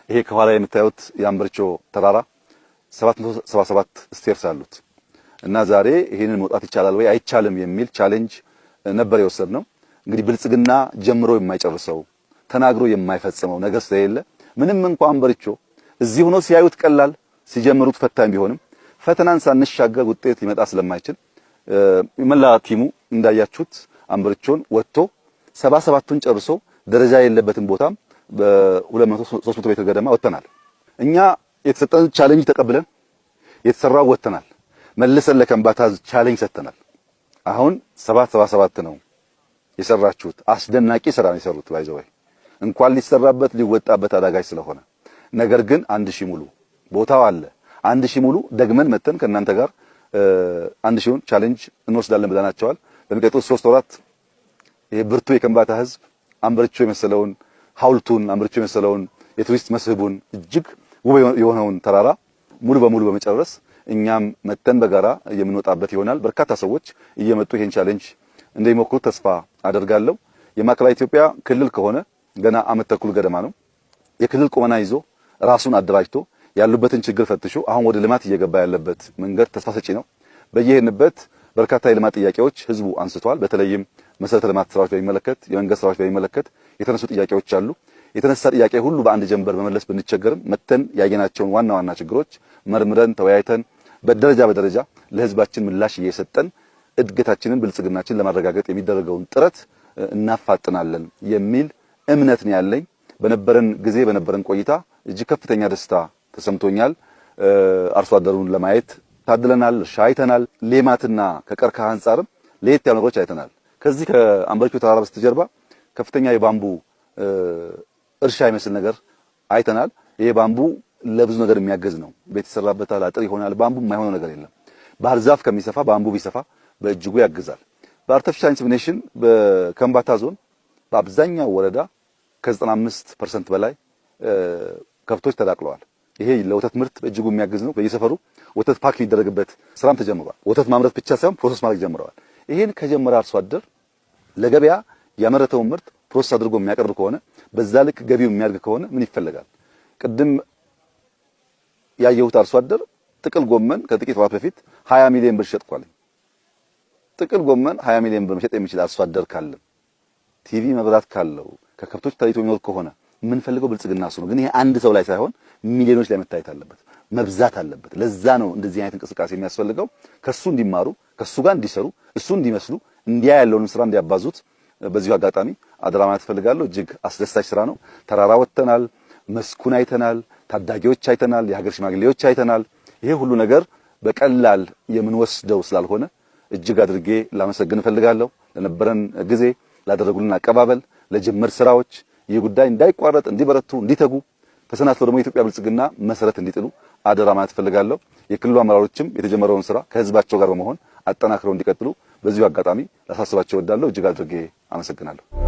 ይሄ ከኋላ የምታዩት የአምበርቾ ተራራ 777 ስቴርስ አሉት እና ዛሬ ይሄንን መውጣት ይቻላል ወይ አይቻልም የሚል ቻሌንጅ ነበር የወሰድነው። እንግዲህ ብልጽግና ጀምሮ የማይጨርሰው ተናግሮ የማይፈጽመው ነገር ስለሌለ ምንም እንኳን አንበርቾ እዚህ ሆኖ ሲያዩት ቀላል ሲጀምሩት ፈታኝ ቢሆንም ፈተናን ሳንሻገር ውጤት ሊመጣ ስለማይችል መላ ቲሙ እንዳያችሁት አንበርቾን ወጥቶ 77ቱን ጨርሶ ደረጃ የሌለበትን ቦታም በ200 300 ሜትር ገደማ ወጥተናል። እኛ የተሰጠን ቻሌንጅ ተቀብለን የተሰራው ወጥተናል። መልሰን ለከምባታ ቻሌንጅ ሰጥተናል። አሁን 777 ነው የሰራችሁት። አስደናቂ ስራ ነው የሰሩት። ባይዘው እንኳን ሊሰራበት ሊወጣበት አዳጋች ስለሆነ ነገር ግን 1000 ሙሉ ቦታው አለ። 1000 ሙሉ ደግመን መተን ከእናንተ ጋር 1000ን ቻሌንጅ እንወስዳለን ብለናቸዋል። በሚቀጥሉት 3 ወራት የብርቱ የከምባታ ህዝብ አንበርቾ የመሰለውን ሐውልቱን አንበርቾ የመሰለውን የቱሪስት መስህቡን እጅግ ውብ የሆነውን ተራራ ሙሉ በሙሉ በመጨረስ እኛም መተን በጋራ የምንወጣበት ይሆናል። በርካታ ሰዎች እየመጡ ይሄን ቻሌንጅ እንደሚሞክሩ ተስፋ አደርጋለሁ። የማዕከላዊ ኢትዮጵያ ክልል ከሆነ ገና ዓመት ተኩል ገደማ ነው። የክልል ቁመና ይዞ ራሱን አደራጅቶ ያሉበትን ችግር ፈትሾ አሁን ወደ ልማት እየገባ ያለበት መንገድ ተስፋ ሰጪ ነው። በየሄንበት በርካታ የልማት ጥያቄዎች ህዝቡ አንስቷል። በተለይም መሰረተ ልማት ስራዎች በሚመለከት የመንገድ ስራዎች በሚመለከት የተነሱ ጥያቄዎች አሉ። የተነሳ ጥያቄ ሁሉ በአንድ ጀንበር መመለስ ብንቸገርም መተን ያየናቸውን ዋና ዋና ችግሮች መርምረን ተወያይተን በደረጃ በደረጃ ለህዝባችን ምላሽ እየሰጠን እድገታችንን ብልጽግናችን ለማረጋገጥ የሚደረገውን ጥረት እናፋጥናለን የሚል እምነት ነው ያለኝ። በነበረን ጊዜ በነበረን ቆይታ እጅግ ከፍተኛ ደስታ ተሰምቶኛል። አርሶ አደሩን ለማየት ታድለናል። እርሻ አይተናል። ሌማትና ከቀርከሃ አንጻርም ለየት ያሉ ነገሮች አይተናል። ከዚህ ከአንበርቾ ተራራ በስተጀርባ ከፍተኛ የባምቡ እርሻ ይመስል ነገር አይተናል። ይሄ ባምቡ ለብዙ ነገር የሚያገዝ ነው። ቤት ይሰራበታል፣ አጥር ይሆናል። ባምቡ የማይሆነው ነገር የለም። ባህር ዛፍ ከሚሰፋ ባምቡ ቢሰፋ በእጅጉ ያግዛል። በአርቲፊሻል ኢንሰሚኔሽን በከምባታ ዞን በአብዛኛው ወረዳ ከ95% በላይ ከብቶች ተዳቅለዋል። ይሄ ለወተት ምርት በእጅጉ የሚያግዝ ነው። በየሰፈሩ ወተት ፓክ የሚደረግበት ስራም ተጀምሯል። ወተት ማምረት ብቻ ሳይሆን ፕሮሰስ ማድረግ ጀምረዋል። ይሄን ከጀመረ አርሶ አደር ለገበያ ያመረተውን ምርት ፕሮሰስ አድርጎ የሚያቀርብ ከሆነ በዛ ልክ ገቢው የሚያድግ ከሆነ ምን ይፈልጋል? ቅድም ያየሁት አርሶ አደር ጥቅል ጎመን ከጥቂት ወራት በፊት 20 ሚሊዮን ብር ሸጥኳል። ጥቅል ጎመን 20 ሚሊዮን ብር መሸጥ የሚችል አርሶ አደር ካለ ቲቪ መብራት ካለው ከከብቶች ተለይቶ የሚኖር ከሆነ ምን ፈልገው ብልጽግና እሱ ነው። ግን ይሄ አንድ ሰው ላይ ሳይሆን ሚሊዮኖች ላይ መታየት አለበት፣ መብዛት አለበት። ለዛ ነው እንደዚህ አይነት እንቅስቃሴ የሚያስፈልገው። ከሱ እንዲማሩ፣ ከሱ ጋር እንዲሰሩ፣ እሱ እንዲመስሉ፣ እንዲያ ያለውን ስራ እንዲያባዙት በዚሁ አጋጣሚ አደራ ማለት ፈልጋለሁ። እጅግ አስደሳች ስራ ነው። ተራራ ወጥተናል፣ መስኩን አይተናል፣ ታዳጊዎች አይተናል፣ የሀገር ሽማግሌዎች አይተናል። ይሄ ሁሉ ነገር በቀላል የምንወስደው ስላልሆነ እጅግ አድርጌ ላመሰግን ፈልጋለሁ። ለነበረን ጊዜ፣ ላደረጉልን አቀባበል፣ ለጅምር ስራዎች ይህ ጉዳይ እንዳይቋረጥ እንዲበረቱ፣ እንዲተጉ ተሰናስለው ደግሞ የኢትዮጵያ ብልጽግና መሰረት እንዲጥሉ አደራ ማለት ፈልጋለሁ። የክልሉ አመራሮችም የተጀመረውን ስራ ከህዝባቸው ጋር በመሆን አጠናክረው እንዲቀጥሉ በዚሁ አጋጣሚ ላሳስባቸው እወዳለሁ። እጅግ አድርጌ አመሰግናለሁ።